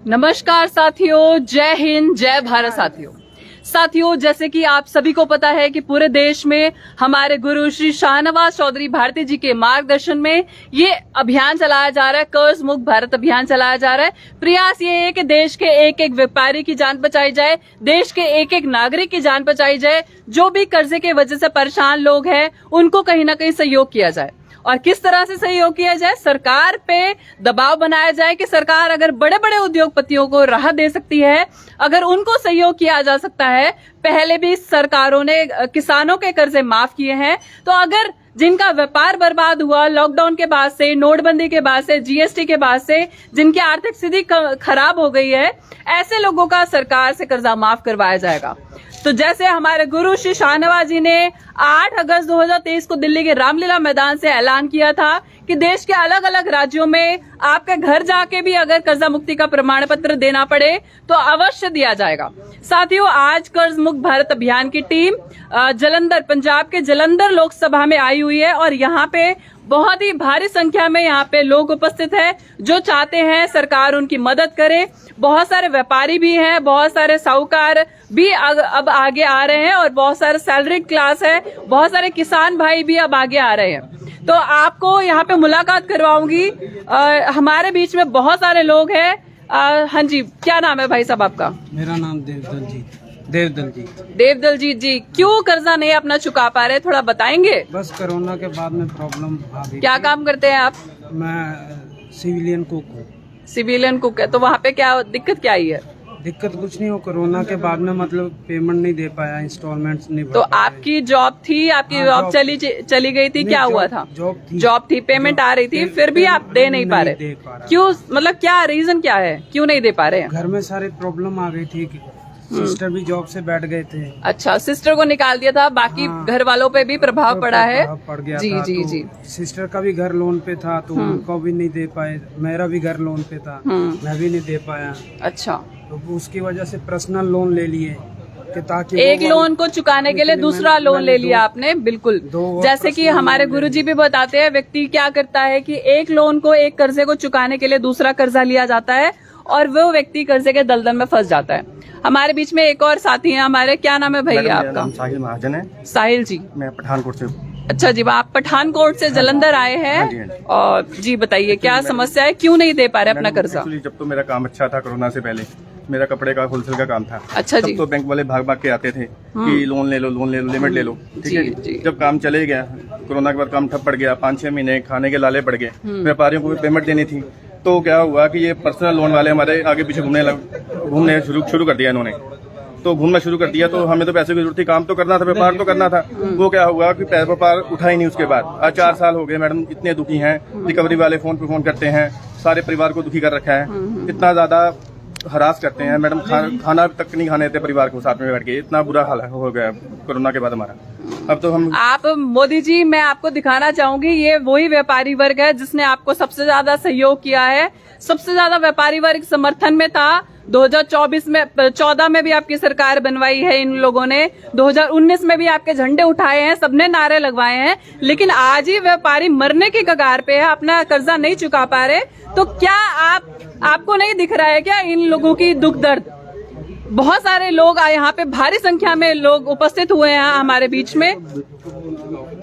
नमस्कार साथियों, जय हिंद, जय भारत। साथियों, जैसे कि आप सभी को पता है कि पूरे देश में हमारे गुरु श्री शाहनवाज चौधरी भारती जी के मार्गदर्शन में ये अभियान चलाया जा रहा है, कर्ज मुक्त भारत अभियान चलाया जा रहा है। प्रयास ये है कि देश के एक एक व्यापारी की जान बचाई जाए, देश के एक एक नागरिक की जान बचाई जाए। जो भी कर्जे की वजह से परेशान लोग हैं उनको कहीं ना कहीं सहयोग किया जाए। और किस तरह से सहयोग किया जाए? सरकार पे दबाव बनाया जाए कि सरकार अगर बड़े बड़े उद्योगपतियों को राहत दे सकती है, अगर उनको सहयोग किया जा सकता है। पहले भी सरकारों ने किसानों के कर्जे माफ किए हैं, तो अगर जिनका व्यापार बर्बाद हुआ लॉकडाउन के बाद से, नोटबंदी के बाद से, जीएसटी के बाद से, जिनकी आर्थिक स्थिति खराब हो गई है, ऐसे लोगों का सरकार से कर्जा माफ करवाया जाएगा। तो जैसे हमारे गुरु श्री शाहनवाज जी ने 8 अगस्त 2023 को दिल्ली के रामलीला मैदान से ऐलान किया था कि देश के अलग अलग राज्यों में आपके घर जाके भी अगर कर्जा मुक्ति का प्रमाण पत्र देना पड़े तो अवश्य दिया जाएगा। साथियों, आज कर्ज मुक्त भारत अभियान की टीम जलंधर, पंजाब के जलंधर लोकसभा में आई हुई है और यहाँ पे बहुत ही भारी संख्या में यहाँ पे लोग उपस्थित हैं जो चाहते हैं सरकार उनकी मदद करे। बहुत सारे व्यापारी भी हैं, बहुत सारे साहूकार भी अब आगे आ रहे हैं और बहुत सारे सैलरी क्लास है, बहुत सारे किसान भाई भी अब आगे आ रहे हैं। तो आपको यहाँ पे मुलाकात करवाऊंगी। हमारे बीच में बहुत सारे लोग हैं। हाँ जी, क्या नाम है भाई साहब आपका? मेरा नाम देवदलजीत। देवदलजीत जी, क्यों कर्जा नहीं अपना चुका पा रहे, थोड़ा बताएंगे? बस कोरोना के बाद में प्रॉब्लम आ गई। क्या काम करते हैं आप? मैं सिविलियन कुक हूँ। सिविलियन कुक है, तो वहाँ पे क्या दिक्कत क्या आई है? दिक्कत कुछ नहीं हो, कोरोना के बाद में मतलब पेमेंट नहीं दे पाया, इंस्टॉलमेंट्स नहीं भर तो पाया। आपकी जॉब थी, आपकी जॉब चली गई थी, क्या हुआ था? जॉब थी, पेमेंट आ रही थी, फिर भी आप दे नहीं पा रहे, क्यों? मतलब क्या रीजन क्या है, क्यों नहीं दे पा रहे हैं? घर में सारी प्रॉब्लम आ गई थी, सिस्टर भी जॉब से बैठ गए थे। अच्छा, सिस्टर को निकाल दिया था, बाकी घर वालों पे भी प्रभाव पड़ा है। पड़ गया जी था, जी तो जी। सिस्टर का भी घर लोन पे था तो उनको भी नहीं दे पाए, मेरा भी घर लोन पे था, मैं भी नहीं दे पाया। अच्छा, तो उसकी वजह से पर्सनल लोन ले लिए कि ताकि एक लोन को चुकाने के लिए दूसरा लोन ले लिया आपने। बिल्कुल, जैसे कि हमारे गुरुजी भी बताते हैं, व्यक्ति क्या करता है कि एक लोन को, एक कर्जे को चुकाने के लिए दूसरा कर्जा लिया जाता है और वो व्यक्ति कर्जे के दलदल में फंस जाता है। हमारे बीच में एक और साथी हैं हमारे, क्या नाम है भैया आपका? साहिल महाजन है। साहिल जी, मैं पठानकोट से। अच्छा जी, आप पठानकोट से जलंधर आए हैं और जी बताइए क्या समस्या है, क्यों नहीं दे पा रहे अपना कर्जा? जब तो मेरा काम अच्छा था, कोरोना से पहले मेरा कपड़े का होलसेल का काम था। अच्छा जी। तब तो बैंक वाले भाग भाग के आते थे कि लोन ले लो, लिमिट ले लो, ठीक है जी। जब काम चले गया, कोरोना के बाद काम ठप पड़ गया, 5-6 महीने खाने के लाले पड़ गए, व्यापारियों को भी पेमेंट देनी थी। तो क्या हुआ कि ये पर्सनल लोन वाले हमारे आगे पीछे घूमने शुरू कर दिया इन्होंने। तो घूमना शुरू कर दिया, तो हमें तो पैसे की जरूरत थी, काम तो करना था, व्यापार तो करना था। वो क्या हुआ कि व्यापार उठा ही नहीं। उसके बाद आज 4 साल हो गए मैडम, इतने दुखी हैं। रिकवरी वाले फोन पे फोन करते हैं, सारे परिवार को दुखी कर रखा है, इतना ज्यादा हरास करते हैं मैडम, खाना तक नहीं खाने देते परिवार को साथ में बैठ के, इतना बुरा हाल हो गया कोरोना के बाद हमारा। अब तो हम आप मोदी जी, मैं आपको दिखाना चाहूंगी, ये वही व्यापारी वर्ग है जिसने आपको सबसे ज्यादा सहयोग किया है, सबसे ज्यादा व्यापारी वर्ग समर्थन में था। 2014 में भी आपकी सरकार बनवाई है इन लोगों ने, 2019 में भी आपके झंडे उठाए हैं, सबने नारे लगवाए हैं, लेकिन आज ही व्यापारी मरने की कगार पे है, अपना कर्जा नहीं चुका पा रहे। तो क्या आपको नहीं दिख रहा है क्या इन लोगों की दुख दर्द? बहुत सारे लोग यहाँ पे, भारी संख्या में लोग उपस्थित हुए हैं हमारे बीच में।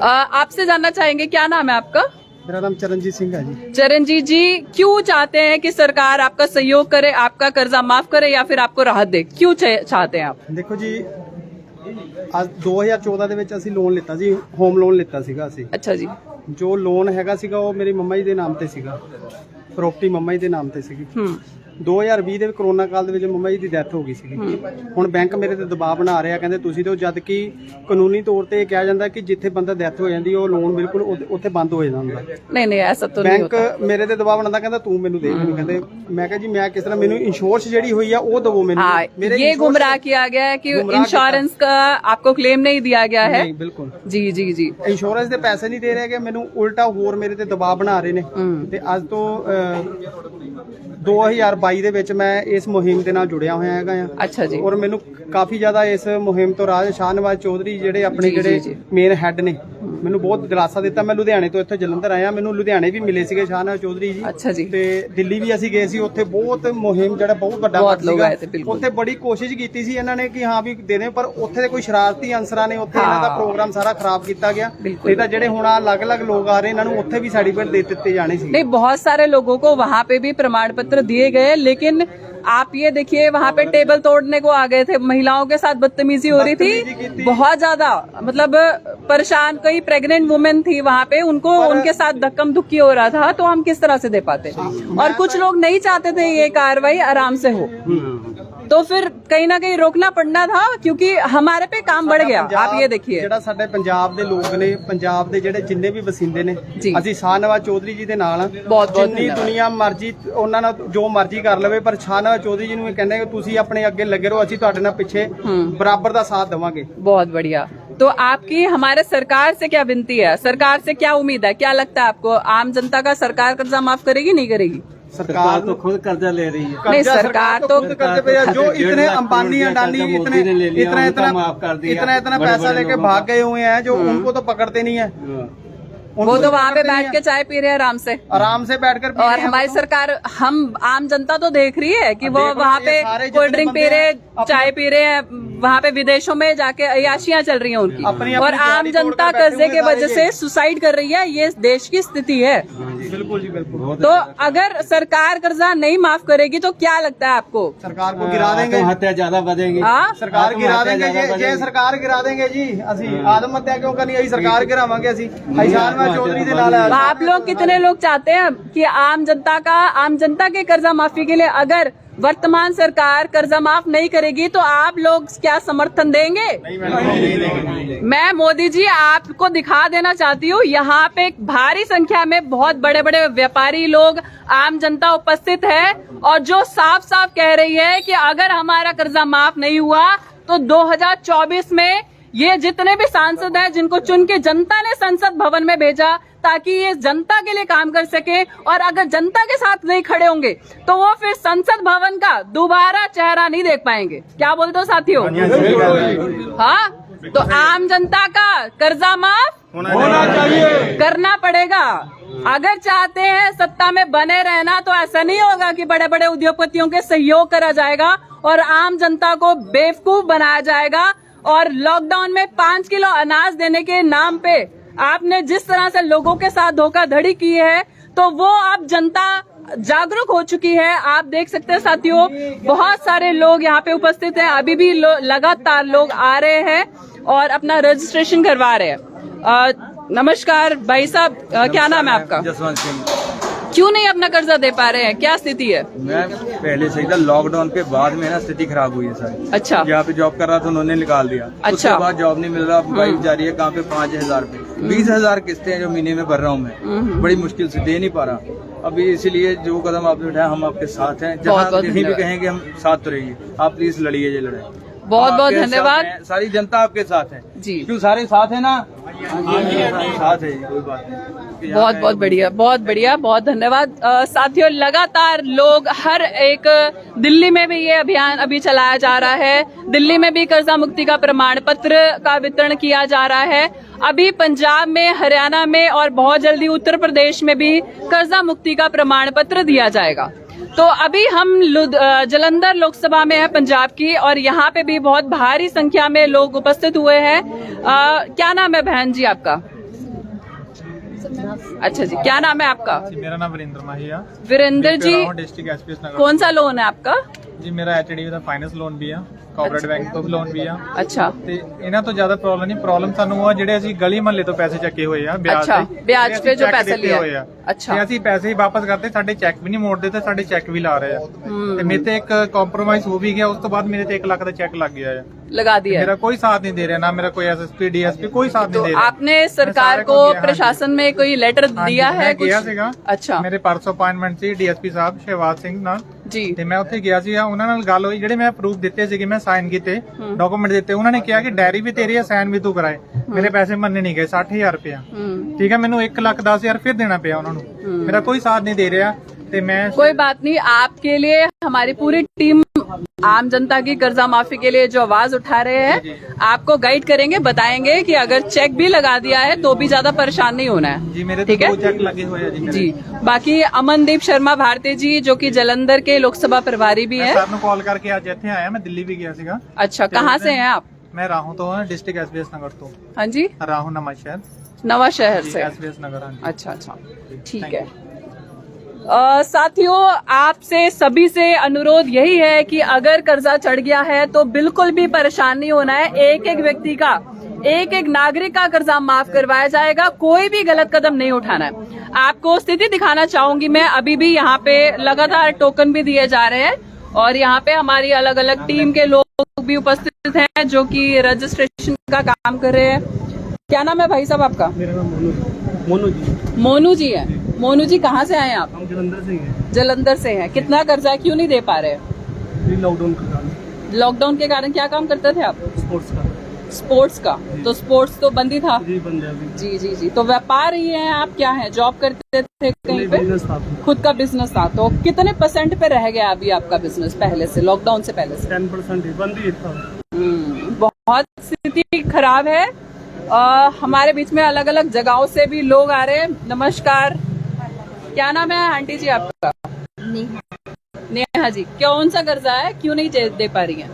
आपसे जानना चाहेंगे, क्या नाम है आपका? मेरा नाम चरणजीत सिंह है जी। चरणजीत जी, क्यों चाहते हैं कि सरकार आपका सहयोग करे, आपका कर्जा माफ करे या फिर आपको राहत दे, क्यों चाहते हैं आप? देखो जी, ਅੱਜ 2014 ਦੇ ਵਿੱਚ ਅਸੀਂ ਲੋਨ ਲਿੱਤਾ ਸੀ, ਹੋਮ ਲੋਨ ਲਿੱਤਾ ਸੀਗਾ ਅਸੀਂ। अच्छा जी। ਜੋ ਲੋਨ ਹੈਗਾ ਸੀਗਾ ਉਹ ਮੇਰੀ ਮੰਮਾ ਜੀ ਦੇ ਨਾਮ ਤੇ ਸੀਗਾ, ਪ੍ਰੋਪਰਟੀ ਮੰਮਾ ਜੀ ਦੇ ਨਾਮ ਤੇ ਸੀਗੀ। 2020 ਦੇ ਕਰੋਨਾ ਕਾਲ ਦੇ ਵਿੱਚ ਮੰਮਾ ਜੀ ਦੀ ਡੈਥ ਹੋ ਗਈ ਸੀਗੀ। ਹੁਣ ਬੈਂਕ ਮੇਰੇ ਤੇ ਦਬਾਅ ਬਣਾ ਰਿਹਾ, ਕਹਿੰਦੇ ਤੁਸੀਂ ਦਿਓ, ਜਦ ਕਿ ਕਾਨੂੰਨੀ ਤੌਰ ਤੇ ਇਹ ਕਿਹਾ ਜਾਂਦਾ ਕਿ ਜਿੱਥੇ ਬੰਦਾ ਡੈਥ ਹੋ ਜਾਂਦੀ ਉਹ ਲੋਨ ਬਿਲਕੁਲ ਉੱਥੇ ਬੰਦ ਹੋ ਜਾਂਦਾ। नहीं नहीं, ऐसा तो नहीं होता। ਬੈਂਕ ਮੇਰੇ ਤੇ ਦਬਾਅ ਬਣਾਉਂਦਾ, ਕਹਿੰਦਾ ਤੂੰ ਮੈਨੂੰ ਦੇ ਮੈਨੂੰ, ਕਹਿੰਦੇ मैं ਕਿਹਾ ਜੀ मैं किस तरह, ਮੈਨੂੰ इंश्योरेंस ਜਿਹੜੀ ਹੋਈ ਆ ਉਹ ਦਵੋ ਮੈਨੂੰ। ये गुमराह किया गया है कि इंश्योरेंस का आपको क्लेम नहीं दिया गया है। नहीं, बिल्कुल जी जी जी। ਇੰਸ਼ੋਰੈਂਸ ਦੇ ਪੈਸੇ ਨਹੀਂ ਦੇ ਰਹੇ ਕਿ ਮੈਨੂੰ ਉਲਟਾ ਹੋਰ ਮੇਰੇ ਤੇ ਦਬਾਅ ਬਣਾ ਰਹੇ ਨੇ। ਤੇ ਅੱਜ ਤੋਂ 2022 ਦੇ ਵਿੱਚ ਮੈਂ ਇਸ ਮੁਹਿੰਮ ਦੇ ਨਾਲ ਜੁੜਿਆ ਹੋਇਆ ਹੈਗਾ ਆ। अच्छा जी। ਔਰ ਮੈਨੂੰ ਕਾਫੀ ਜ਼ਿਆਦਾ ਇਸ ਮੁਹਿੰਮ ਤੋਂ ਰਾਜ ਸ਼ਾਹਨਵਾਜ ਚੌਧਰੀ ਜਿਹੜੇ ਆਪਣੇ ਜਿਹੜੇ ਮੇਨ ਹੈੱਡ ਨੇ ਮੈਨੂੰ ਬਹੁਤ ਦਿਲਾਸਾ ਦਿੱਤਾ। ਮੈਂ ਲੁਧਿਆਣੇ ਤੋਂ ਇੱਥੇ ਜਲੰਧਰ ਆਇਆ, ਮੈਨੂੰ ਲੁਧਿਆਣੇ ਵੀ ਮਿਲੇ ਸੀਗੇ ਸ਼ਾਹਨਵਾਜ਼ ਚੌਧਰੀ ਜੀ। अच्छा जी। ਤੇ ਦਿੱਲੀ ਵੀ ਅਸੀਂ ਗਏ ਸੀ, ਉੱਥੇ ਬਹੁਤ ਮੁਹਿੰਮ ਜਿਹੜਾ ਬਹੁਤ ਵੱਡਾ ਬਹੁਤ ਕੱਟ ਲੋਕ ਸੀਗਾ। ਆਏ ਤੇ ਬਿਲਕੁਲ। ਉੱਥੇ ਬੜੀ ਕੋਸ਼ਿਸ਼ ਕੀਤੀ ਸੀ ਇਹਨਾਂ ਨੇ ਕਿ ਹਾਂ ਵੀ ਦੇ ਦੇ, ਪਰ ਉੱਥੇ ਦੇ ਕੋਈ ਸ਼ਰਾਰਤੀ ਅਨਸਰਾਂ ਨੇ ਉੱਥੇ ਇਹਨਾਂ ਦਾ ਪ੍ਰੋਗਰਾਮ ਸਾਰਾ ਖਰਾਬ ਕੀਤਾ ਗਿਆ। ਨਹੀਂ ਤਾਂ ਜਿਹੜੇ ਹੁਣ ਅਲੱਗ-ਅਲੱਗ ਲੋਕ ਆ ਰਹੇ ਇਹਨਾਂ ਨੂੰ ਉੱਥੇ ਵੀ ਸਰਟੀਫਿਕੇਟ ਦੇ ਦਿੱਤੇ जाने से। नहीं, बहुत सारे लोगों को वहाँ पे भी प्रमाण पत्र दिए गए, लेकिन आप ये देखिए वहाँ पे टेबल तोड़ने को आ गए थे, महिलाओं के साथ बदतमीजी हो रही थी बहुत ज्यादा, मतलब परेशान। कई प्रेग्नेंट वुमेन थी वहाँ पे, उनको उनके साथ धक्कम धुक्की हो रहा था, तो हम किस तरह से दे पाते। और कुछ लोग नहीं चाहते थे ये कार्रवाई आराम से हो, तो फिर कहीं ना कहीं रोकना पड़ना था, क्योंकि हमारे पे काम बढ़ गया। आप ये देखिए ਜਿਹੜਾ ਸਾਡੇ ਪੰਜਾਬ ਦੇ ਲੋਕ ਨੇ, ਪੰਜਾਬ ਦੇ ਜਿਹੜੇ ਜਿੰਨੇ ਵੀ ਵਸਿੰਦੇ ਨੇ, ਜੀ। ਅਸੀਂ ਸ਼ਾਹਨਵਾਜ਼ ਚੌਧਰੀ ਜੀ ਦੇ ਨਾਲ ਆ। ਬਹੁਤ ਜਿੰਨੀ ਧੰਨਵਾਦ। ਦੁਨੀਆ ਮਰਜ਼ੀ ਉਹਨਾਂ ਨਾਲ ਜੋ ਮਰਜ਼ੀ ਕਰ ਲਵੇ, ਪਰ ਸ਼ਾਹਨਵਾਜ਼ ਚੌਧਰੀ ਜੀ ਨੂੰ ਇਹ ਕਹਿੰਦੇ ਕਿ ਤੁਸੀਂ ਆਪਣੇ ਅੱਗੇ ਲੱਗੇ ਰਹੋ, ਅਸੀਂ ਤੁਹਾਡੇ ਨਾਲ ਪਿੱਛੇ ਬਰਾਬਰ ਦਾ ਸਾਥ ਦੇਵਾਂਗੇ। बहुत बढ़िया। तो आपकी हमारे सरकार से क्या विनती है, सरकार से क्या उम्मीद है, क्या लगता है आपको, आम जनता का सरकार कर्जा माफ करेगी नहीं करेगी? सरकार तो खुद कर्जा ले रही है। नहीं, कर्जा सरकार तो खुद कर्जे पे है। जो इतने 1.5 अंबानी करोड़ अडानी कर्जा इतने मोदी ने ले लिया, इतना उनका माफ कर दिया। इतना बड़े पैसा बड़े लेके लोगों भाग गए हुए हैं जो उनको तो पकड़ते नहीं है। वो तो वहाँ पे बैठ के चाय पी रहे हैं आराम से, आराम से बैठकर पी और रहे हैं। हमारी सरकार, हम आम जनता तो देख रही है कि वो देख वहाँ रही है, पे सारे कोल्ड जितने ड्रिंक पी बंदे रहे, हैं, चाय पी रहे हैं, वहाँ पे विदेशों में जाके अय्याशियां चल रही हैं उनकी, अपनी और आम दिहाड़ी जनता तोड़कर कर्जे बैठे के हुए वजह सारे से सुसाइड कर रही है। ये देश की स्थिति है। बिल्कुल जी बिल्कुल। तो अगर सरकार कर्जा नहीं माफ करेगी तो क्या लगता है आपको? सरकार को गिरा देंगे, आत्महत्या ज्यादा बढ़ेगी। हाँ? सरकार गिरा देंगे जे सरकार गिरा देंगे जी। ਅਸੀਂ ਆਤਮ ਹੱਤਿਆ ਕਿਉਂ ਕਰਨੀ, ਅਸੀਂ ਸਰਕਾਰ ਗਿਰਾਵਾਂਗੇ। ਅਸੀਂ ਸ਼ਾਹਨਵਾਜ਼ ਚੌਧਰੀ ਦੇ ਨਾਲ तो आप लोग कितने लोग चाहते हैं कि आम जनता के कर्जा माफी के लिए अगर वर्तमान सरकार कर्जा माफ नहीं करेगी तो आप लोग क्या समर्थन देंगे? मैं मोदी जी आपको दिखा देना चाहती हूँ, यहाँ पे एक भारी संख्या में बहुत बड़े बड़े व्यापारी लोग, आम जनता उपस्थित है, और जो साफ साफ कह रही है कि अगर हमारा कर्जा माफ नहीं हुआ तो 2024 में ये जितने भी सांसद हैं जिनको चुन के जनता ने संसद भवन में भेजा ताकि ये जनता के लिए काम कर सके, और अगर जनता के साथ नहीं खड़े होंगे तो वो फिर संसद भवन का दोबारा चेहरा नहीं देख पाएंगे। क्या बोलते हो साथियों? हाँ, तो आम जनता का कर्जा माफ होना चाहिए, करना पड़ेगा। अगर चाहते हैं सत्ता में बने रहना तो ऐसा नहीं होगा कि बड़े बड़े उद्योगपतियों के सहयोग करा जाएगा और आम जनता को बेवकूफ बनाया जाएगा। और लॉकडाउन में 5 किलो अनाज देने के नाम पे आपने जिस तरह से लोगों के साथ धोखाधड़ी की है, तो वो अब जनता जागरूक हो चुकी है। आप देख सकते हैं साथियों, बहुत सारे लोग यहाँ पे उपस्थित हैं, अभी भी लगातार लोग आ रहे हैं और अपना रजिस्ट्रेशन करवा रहे हैं। नमस्कार भाई साहब, क्या नाम है आपका? जसवंत सिंह। क्यों नहीं अपना कर्जा दे पा रहे हैं, क्या स्थिति है? मैं पहले से ही था, लॉकडाउन के बाद में ना स्थिति खराब हुई है सारी। अच्छा। यहाँ पे जॉब कर रहा था, उन्होंने निकाल दिया। अच्छा। उसके बाद जॉब नहीं मिल रहा, वाइफ जा रही है कहाँ पे 5,000 रुपए, 20,000 किस्तें हैं जो महीने में भर रहा हूँ मैं, बड़ी मुश्किल से दे नहीं पा रहा। अभी इसीलिए जो कदम आपने उठाया, हम आपके साथ हैं, जहाँ बहुत कहीं भी धन्यवाद। कहेंगे हम साथ रहेंगे। आप प्लीज लड़िए ये लड़ाई। बहुत बहुत आपके साथ धन्यवाद हैं, सारी जनता आपके साथ है जी। क्यों सारे साथ है ना? साथ है, कोई बात नहीं। बहुत बहुत बढ़िया, बहुत बढ़िया, बहुत धन्यवाद। साथियों, लगातार लोग, हर एक, दिल्ली में भी ये अभियान अभी चलाया जा रहा है। दिल्ली में भी कर्जा मुक्ति का प्रमाण पत्र का वितरण किया जा रहा है। अभी पंजाब में, हरियाणा में और बहुत जल्दी उत्तर प्रदेश में भी कर्जा मुक्ति का प्रमाण पत्र दिया जाएगा। तो अभी हम जलंधर लोकसभा में है पंजाब की, और यहाँ पे भी बहुत भारी संख्या में लोग उपस्थित हुए हैं। क्या नाम है बहन जी आपका? अच्छा जी, क्या नाम है आपका? मेरा नाम वीरेंद्र माहिया। वीरेंद्र जी, डिस्ट्रिक्ट एसपीएस नगर। कौन सा लोन है आपका? जी मेरा एचडीबी ਦਾ ਫਾਈਨੈਂਸ ਲੋਨ ਵੀ ਆ, ਕੋਆਪਰੇਟਿਵ ਬੈਂਕ ਤੋਂ ਵੀ ਲੋਨ ਵੀ ਆ। अच्छा ਤੇ ਇਹਨਾਂ ਤੋਂ ਜ਼ਿਆਦਾ ਪ੍ਰੋਬਲਮ ਨਹੀਂ, ਪ੍ਰੋਬਲਮ ਸਾਨੂੰ ਆ ਜਿਹੜੇ ਅਸੀਂ ਗਲੀ ਮਹੱਲੇ ਤੋਂ ਪੈਸੇ ਚੱਕੇ ਹੋਏ ਆ ਵਿਆਜ अच्छा, ਤੇ। ब्याज ਤੇ पे ਅਸੀਂ जो ਚੈੱਕ पैसे ਦਿੱਤੇ लिया ਹੋਏ ਆ। अच्छा। ਤੇ ਅਸੀਂ ਪੈਸੇ ਹੀ ਵਾਪਸ ਕਰਤੇ, ਸਾਡੇ ਚੈੱਕ ਵੀ ਨਹੀਂ ਮੋੜਦੇ ਤੇ ਸਾਡੇ ਚੈੱਕ ਵੀ ਲਾ ਰਹੇ ਆ। ਤੇ ਮੇਰੇ ਤੇ ਇੱਕ ਕੰਪਰੋਮਾਈਜ਼ ਹੋ ਵੀ ਗਿਆ, ਉਸ ਤੋਂ ਬਾਅਦ ਮੇਰੇ ਤੇ 1 ਲੱਖ ਦਾ ਚੈੱਕ ਲੱਗ ਗਿਆ ਆ। लगा दिया है। मेरा कोई साथ नहीं दे रहा, ना मेरा कोई एसएसपी डीएसपी कोई साथ तो नहीं दे रहा। आपने सरकार सारे को, गया, हाँ जी। प्रशासन में कोई लेटर दिया है ਮੈਂ ਗਿਆ कुछ? ਸੀਗਾ। अच्छा ਮੇਰੇ ਪਰਸੋਂ ਅਪਾਇੰਟਮੈਂਟ ਸੀ ਡੀਐਸਪੀ ਸਾਹਿਬ ਸ਼ਹਿਵਾਜ਼ ਸਿੰਘ ਨਾਲ, जी। ਤੇ ਮੈਂ ਉੱਥੇ ਗਿਆ ਸੀ। ਉਹਨਾਂ ਨਾਲ ਗੱਲ ਹੋਈ, ਜਿਹੜੇ ਮੈਂ ਪ੍ਰੂਫ ਦਿੱਤੇ ਸੀਗੇ, ਮੈਂ ਸਾਈਨ ਕੀਤੇ, ਡਾਕੂਮੈਂਟ ਦਿੱਤੇ। ਉਹਨਾਂ ਨੇ ਕਿਹਾ ਕਿ ਡਾਇਰੀ ਵੀ ਤੇਰੀ ਹੈ, ਸਾਈਨ ਵੀ ਤੂੰ ਕਰਾਏ। ਮੇਰੇ ਪੈਸੇ ਮੰਨੇ ਨਹੀਂ ਗਏ, 60,000 ਰੁਪਇਆ। ਠੀਕ ਹੈ, ਮੈਨੂੰ 1,10,000 ਫਿਰ ਦੇਣਾ ਪਿਆ ਉਹਨਾਂ ਨੂੰ। ਮੇਰਾ ਕੋਈ ਸਾਥ ਨਹੀਂ ਦੇ ਰਿਹਾ। ਤੇ मैं कोई बात नहीं, आपके लिए हमारी पूरी टीम आम जनता की कर्जा माफी के लिए जो आवाज उठा रहे हैं, आपको गाइड करेंगे, बताएंगे कि अगर चेक भी लगा दिया है तो भी ज्यादा परेशान नहीं होना है। जी मेरे ठीक तो है 2 चेक लगे हुए हैं जी मेरे। जी। बाकी अमनदीप शर्मा भारती जी जो कि जलंधर के लोकसभा प्रभारी भी मैं हैं। सर ਨੂੰ ਕਾਲ ਕਰਕੇ ਅੱਜ ਇੱਥੇ ਆਇਆ, मैं दिल्ली भी गया ਸੀਗਾ। अच्छा, कहाँ से हैं आप? मैं राहू तो हूँ, डिस्ट्रिक्ट एसबीएस नगर तो। हाँ जी, राहू नवा शहर नवा शहर से। एसबीएस नगर। हाँ जी। अच्छा अच्छा, ठीक है। साथियों, आपसे सभी से अनुरोध यही है कि अगर कर्जा चढ़ गया है तो बिल्कुल भी परेशान नहीं होना है। एक एक व्यक्ति का, एक एक नागरिक का कर्जा माफ करवाया जाएगा, कोई भी गलत कदम नहीं उठाना है। आपको स्थिति दिखाना चाहूंगी मैं, अभी भी यहाँ पे लगातार टोकन भी दिए जा रहे हैं और यहाँ पे हमारी अलग अलग टीम के लोग भी उपस्थित हैं जो कि रजिस्ट्रेशन का काम कर रहे हैं। क्या नाम है भाई साहब आपका? मेरा नाम मोनू जी। मोनू जी है। मोनू जी कहाँ से आए हैं आप? हम जलंधर से ही हैं। जलंधर से हैं। कितना कर्जा है, क्यों नहीं दे पा रहे? लॉकडाउन के कारण। लॉकडाउन के कारण क्या काम करते थे आप? स्पोर्ट्स का। स्पोर्ट्स का। तो स्पोर्ट्स तो बंद ही था। जी बंद है अभी। जी जी जी। तो व्यापार ही है आप? क्या है, जॉब करते थे कहीं पे? बिजनेस था। खुद का बिजनेस था। तो कितने % पे रह गया अभी आपका बिजनेस पहले से, लॉकडाउन से पहले से? 10% बंद ही था। बहुत स्थिति खराब है। हमारे बीच में अलग अलग जगहों से भी लोग आ रहे हैं। नमस्कार, क्या नाम है आंटी जी आपका? नेहा जी। कौन सा कर्जा है, क्यों नहीं दे पा रही है?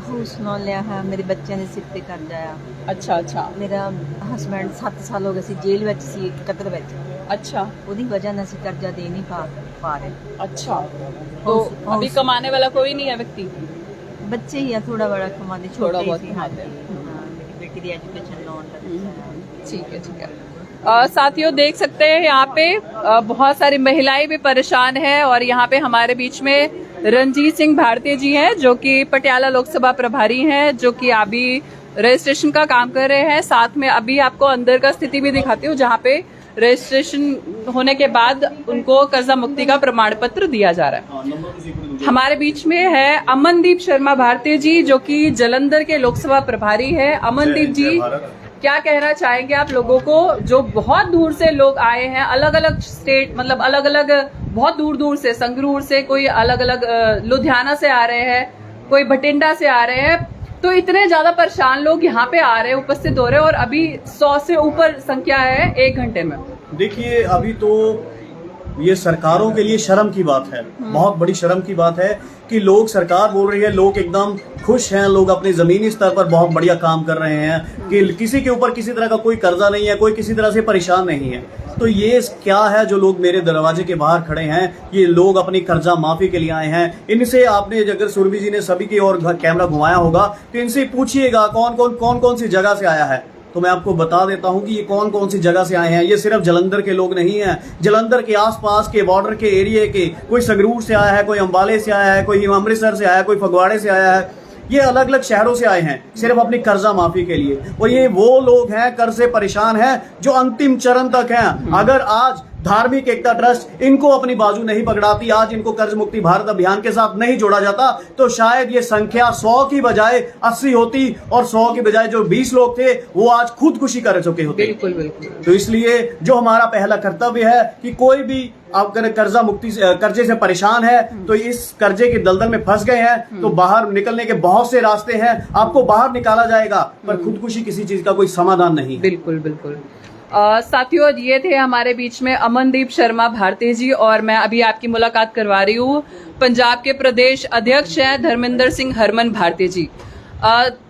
ਹਾਊਸ ਲੋਨ ਲਿਆ ਹੈ, ਮੇਰੇ ਬੱਚਿਆਂ ਦੇ ਸਿਰ ਤੇ ਕਰਜ਼ਾ ਆ। अच्छा अच्छा ਮੇਰਾ ਹਸਬੈਂਡ 7 ਸਾਲ ਹੋ ਗਏ ਸੀ ਜੇਲ੍ਹ ਵਿੱਚ ਸੀ, ਕਤਲ ਵਿੱਚ। अच्छा ਉਹਦੀ ਵਜ੍ਹਾ ਨਾਲ ਅਸੀਂ ਕਰਜ਼ਾ ਦੇ ਨਹੀਂ ਪਾ ਰਹੇ। अच्छा। तो अभी कमाने वाला कोई नहीं है व्यक्ति? ਬੱਚੇ ਹੀ ਆ, ਥੋੜਾ ਬੜਾ ਕਮਾਉਂਦੇ, थोड़ा ਛੋਟੇ बहुत ਸੀ। कमाते हैं। ਹਾਂ, ਮੇਰੀ ਬੇਟੀ ਦੀ ਐਜੂਕੇਸ਼ਨ ਲੋਨ ਦਾ। ठीक है ठीक है। साथियों, देख सकते हैं यहाँ पे बहुत सारी महिलाएं भी परेशान हैं और यहाँ पे हमारे बीच में रणजीत सिंह भारती जी हैं जो कि पटियाला लोकसभा प्रभारी हैं, जो कि अभी रजिस्ट्रेशन का काम कर रहे हैं। साथ में अभी आपको अंदर का स्थिति भी दिखाती हूँ जहाँ पे रजिस्ट्रेशन होने के बाद उनको कर्जा मुक्ति का प्रमाण पत्र दिया जा रहा है। हमारे बीच में है अमनदीप शर्मा भारती जी जो कि जलंधर के लोकसभा प्रभारी है। अमनदीप जी, क्या कहना चाहेंगे आप लोगों को, जो बहुत दूर से लोग आए हैं, अलग अलग स्टेट, मतलब अलग अलग बहुत दूर दूर से, संगरूर से, कोई अलग अलग लुधियाना से आ रहे हैं, कोई भटिंडा से आ रहे हैं, तो इतने ज्यादा परेशान लोग यहाँ पे आ रहे हैं, उपस्थित हो रहे हैं और अभी 100 से ऊपर संख्या है 1 घंटे में। देखिए, अभी तो ये सरकारों के लिए शर्म की बात है, बहुत बड़ी शर्म की बात है कि लोग, सरकार बोल रही है लोग एकदम खुश हैं, लोग अपने जमीनी स्तर पर बहुत बढ़िया काम कर रहे हैं कि किसी के ऊपर किसी तरह का कोई कर्जा नहीं है, कोई किसी तरह से परेशान नहीं है। तो ये क्या है जो लोग मेरे दरवाजे के बाहर खड़े हैं, ये लोग अपनी कर्जा माफी के लिए आए हैं। इनसे आपने, अगर सुरभि जी ने सभी की ओर कैमरा घुमाया होगा तो इनसे पूछिएगा कौन कौन सी जगह से आया है। तो मैं आपको बता देता हूं कि ये कौन कौन सी जगह से आए हैं। ये सिर्फ जलंधर के लोग नहीं हैं, जलंधर के आसपास के बॉर्डर के एरिया के, कोई संगरूर से आया है, कोई अंबाले से आया है, कोई अमृतसर से आया है, कोई फगवाड़े से आया है। ये अलग अलग शहरों से आए हैं सिर्फ अपनी कर्जा माफी के लिए। और ये वो लोग हैं, कर्ज से परेशान हैं, जो अंतिम चरण तक हैं। अगर आज धार्मिक एकता ट्रस्ट इनको अपनी बाजू नहीं पकड़ाती, आज इनको कर्ज मुक्ति भारत अभियान के साथ नहीं जोड़ा जाता, तो शायद ये संख्या 100 की बजाय 80 होती और 100 की बजाय जो 20 लोग थे वो आज खुदकुशी कर चुके होते। बिल्कुल बिल्कुल। तो इसलिए जो हमारा पहला कर्तव्य है कि कोई भी अगर कर्जा मुक्ति कर्जे से परेशान है तो इस कर्जे के दलदल में फंस गए हैं तो बाहर निकलने के बहुत से रास्ते हैं, आपको बाहर निकाला जाएगा, पर खुदकुशी किसी चीज का कोई समाधान नहीं। बिल्कुल बिल्कुल। साथियों, ये थे हमारे बीच में अमनदीप शर्मा भारती जी और मैं अभी आपकी मुलाकात करवा रही हूँ पंजाब के प्रदेश अध्यक्ष हैं धर्मेंद्र सिंह हरमन भारती जी।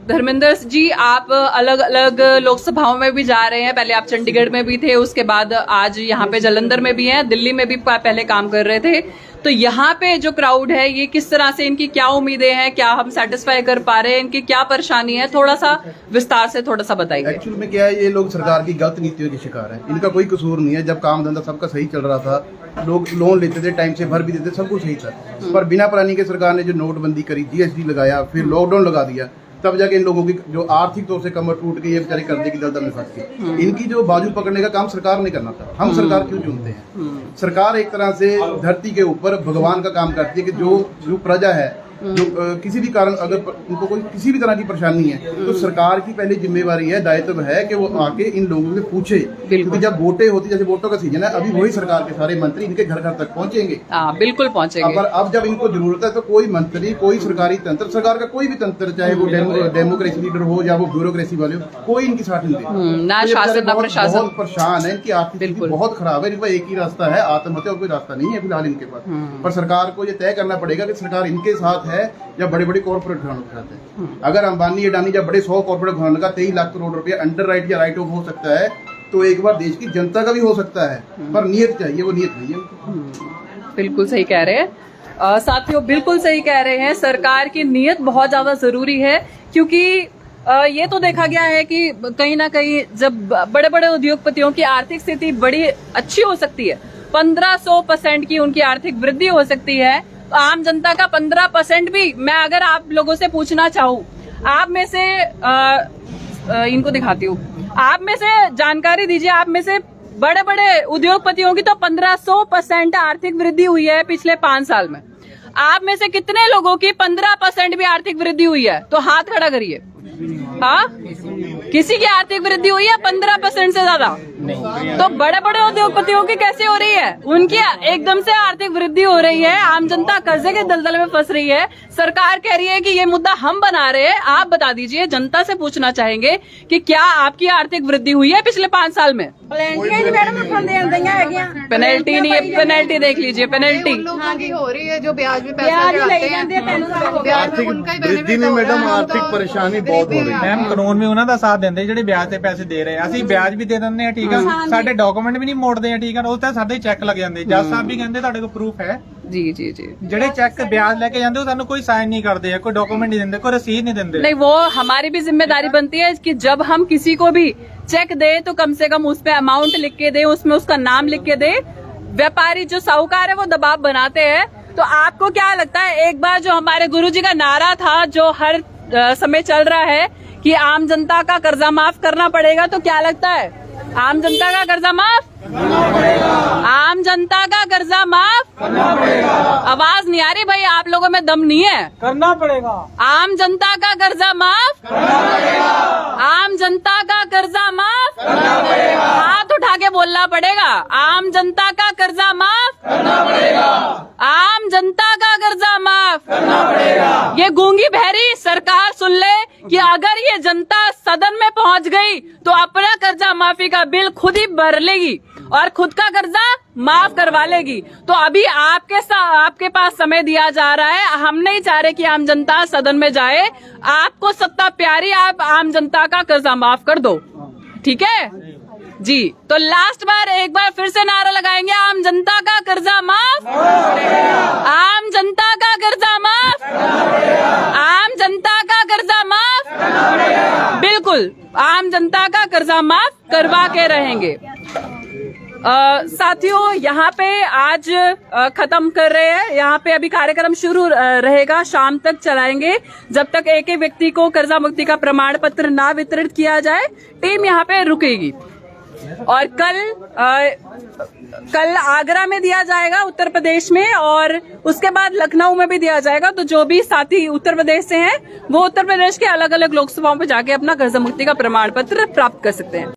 धर्मेंद्र जी, आप अलग अलग लोकसभाओं में भी जा रहे हैं, पहले आप चंडीगढ़ में भी थे, उसके बाद आज यहाँ पे जलंधर में भी हैं, दिल्ली में भी पहले काम कर रहे थे। तो यहाँ पे जो क्राउड है ये किस तरह से, इनकी क्या उम्मीदें हैं, क्या हम सेटिस्फाई कर पा रहे हैं, इनकी क्या परेशानी है, थोड़ा सा विस्तार से थोड़ा सा बताइए। एक्चुअल में क्या है, ये लोग सरकार की गलत नीतियों के शिकार हैं, इनका कोई कसूर नहीं है। जब काम धंधा सबका सही चल रहा था, लोग लोन लेते थे, टाइम से भर भी देते, सब कुछ सही था। पर बिना प्लानिंग के सरकार ने जो नोटबंदी करी, जीएसटी लगाया, फिर लॉकडाउन लगा दिया, तब जाके इन लोगों की जो आर्थिक तौर से कमर टूट गई, ये बेचारे कर्जे की दलदल में फंस गए। इनकी जो बाजू पकड़ने का काम सरकार ने करना था, हम सरकार क्यों चुनते हैं? सरकार एक तरह से धरती के ऊपर भगवान का काम करती है कि जो प्रजा है जो किसी भी कारण अगर उनको कोई किसी भी तरह की परेशानी है तो सरकार की पहले जिम्मेवारी है, दायित्व है कि वो आके इन लोगों से पूछे, क्योंकि जब वोटें होती, जैसे वोटों का सीजन है, अभी वही सरकार के सारे मंत्री इनके घर घर तक पहुंचेंगे। बिल्कुल पहुंचेंगे। पर अब जब इनको जरूरत है तो कोई मंत्री, कोई सरकारी तंत्र, सरकार का कोई भी तंत्र, चाहे वो डेमोक्रेसी लीडर हो या वो ब्यूरोक्रेसी वाले हो, कोई इनकी साथ नहीं दे। ना शासन ना प्रशासन, बहुत परेशान है, इनकी आर्थिक स्थिति बहुत खराब है। इनका एक ही रास्ता है, आत्महत्या, और कोई रास्ता नहीं है फिलहाल इनके पास। पर सरकार को ये तय करना पड़ेगा कि सरकार इनके साथ है या बड़े बड़े कॉर्पोरेट घरानों के साथ है। अगर अंबानी अडानी या बड़े 100 कॉर्पोरेट घरानों का 23 लाख करोड़ रुपया अंडर राइट या राइट ऑफ हो सकता है, तो एक बार देश की जनता का भी हो सकता है, पर नियत चाहिए, वो नियत नहीं है। बिल्कुल सही कह रहे हैं साथियों, बिल्कुल सही कह रहे हैं। सरकार की नियत बहुत ज्यादा जरूरी है, क्योंकि ये तो देखा गया है कि कहीं ना कहीं जब बड़े बड़े उद्योगपतियों की आर्थिक स्थिति बड़ी अच्छी हो सकती है, 1500% की उनकी आर्थिक वृद्धि हो सकती है, तो आम जनता का 15% भी, मैं अगर आप लोगों से पूछना चाहूँ, आप में से इनको दिखाती हूँ, आप में से जानकारी दीजिए, आप में से बड़े बड़े उद्योगपतियों की तो 1500% आर्थिक वृद्धि हुई है पिछले 5 साल में। आप में से कितने लोगों की 15% भी आर्थिक वृद्धि हुई है? तो हाथ खड़ा करिए। हाँ, किसी की आर्थिक वृद्धि हुई है 15% से ज्यादा? तो बड़े बड़े उद्योगपतियों की कैसे हो रही है? उनकी एकदम से आर्थिक वृद्धि हो रही है, आम जनता कर्जे के दलदल में फंस रही है। सरकार कह रही है कि ये मुद्दा हम बना रहे हैं। आप बता दीजिए, जनता से पूछना चाहेंगे कि क्या आपकी आर्थिक वृद्धि हुई है पिछले 5 साल में? पेनल्टी नहीं है, पेनल्टी देख लीजिए, पेनल्टी हो रही है जो ब्याज में पैसे आर्थिक वृद्धि में मैडम आर्थिक परेशानी बहुत हो रही है। मैम ਕਾਨੂੰਨ ਵੀ ਉਹਨਾਂ ਦਾ ਸਾਥ ਦਿੰਦੇ ਜਿਹੜੇ ਵਿਆਜ ਤੇ ਪੈਸੇ ਦੇ ਰਹੇ ਆ, ਅਸੀਂ ਵਿਆਜ ਵੀ ਦੇ ਦਿੰਦੇ ਆ, ਠੀਕ ਆ, ਸਾਡੇ ਡਾਕੂਮੈਂਟ ਵੀ ਨਹੀਂ ਮੋੜਦੇ ਆ, ਠੀਕ ਆ, ਉਹ ਤਾਂ ਸਾਡੇ ਚੈੱਕ ਲੱਗ ਜਾਂਦੇ। ਜੱਜ ਸਾਹਿਬ ਵੀ ਕਹਿੰਦੇ ਤੁਹਾਡੇ ਕੋਲ ਪ੍ਰੂਫ ਹੈ। जी जी जी। ਜਿਹੜੇ ਚੈੱਕ ਵਿਆਜ ਲੈ ਕੇ ਜਾਂਦੇ ਉਹ ਸਾਨੂੰ ਕੋਈ ਸਾਈਨ नहीं करते, कोई डॉक्यूमेंट नहीं देते, कोई रसीद नहीं देते। नहीं, वो हमारी भी जिम्मेदारी बनती है कि जब हम किसी को भी चेक दे तो कम से कम उस पे अमाउंट लिख के दे, उसमें उसका नाम लिख के दे। व्यापारी जो साहूकार है वो दबाव बनाते हैं। तो आपको क्या लगता है, एक बार जो हमारे गुरुजी का नारा था जो हर समय चल रहा है कि आम जनता का कर्जा माफ करना पड़ेगा, तो क्या लगता है आम जनता का कर्जा माफ आम जनता का कर्जा माफ करना पड़ेगा? आवाज नहीं आ रही भाई, आप लोगों में दम नहीं है। करना पड़ेगा। आम जनता का कर्जा माफ करना पड़ेगा। आम जनता का कर्जा माफ करना पड़ेगा। हाथ उठा के बोलना पड़ेगा, आम जनता का कर्जा माफ करना पड़ेगा। आम जनता का कर्जा माफ करना पड़ेगा। ये गूंगी बहरी सरकार सुन ले कि अगर ये जनता सदन में पहुंच गई तो अपना कर्जा माफी का बिल खुद ही भर लेगी और खुद का कर्जा माफ करवा लेगी। तो अभी आपके पास समय दिया जा रहा है। हम नहीं चाह रहे कि आम जनता सदन में जाए। आपको सत्ता प्यारी, आप आम जनता का कर्जा माफ कर दो, ठीक है जी। तो लास्ट बार एक बार फिर से नारा लगाएंगे, आम जनता का कर्जा माफ, आम जनता का कर्जा माफ, आम जनता का कर्जा माफ, बिल्कुल आम जनता का कर्जा माफ करवा के रहेंगे। साथियों, यहाँ पे आज खत्म कर रहे हैं। यहाँ पे अभी कार्यक्रम शुरू रहेगा, शाम तक चलाएंगे जब तक एक एक व्यक्ति को कर्जा मुक्ति का प्रमाण पत्र ना वितरित किया जाए। टीम यहाँ पे रुकेगी और कल आगरा में दिया जाएगा, उत्तर प्रदेश में, और उसके बाद लखनऊ में भी दिया जाएगा। तो जो भी साथी उत्तर प्रदेश से हैं वो उत्तर प्रदेश के अलग अलग लोकसभाओं पे जाके अपना कर्जा मुक्ति का प्रमाण पत्र प्राप्त कर सकते हैं।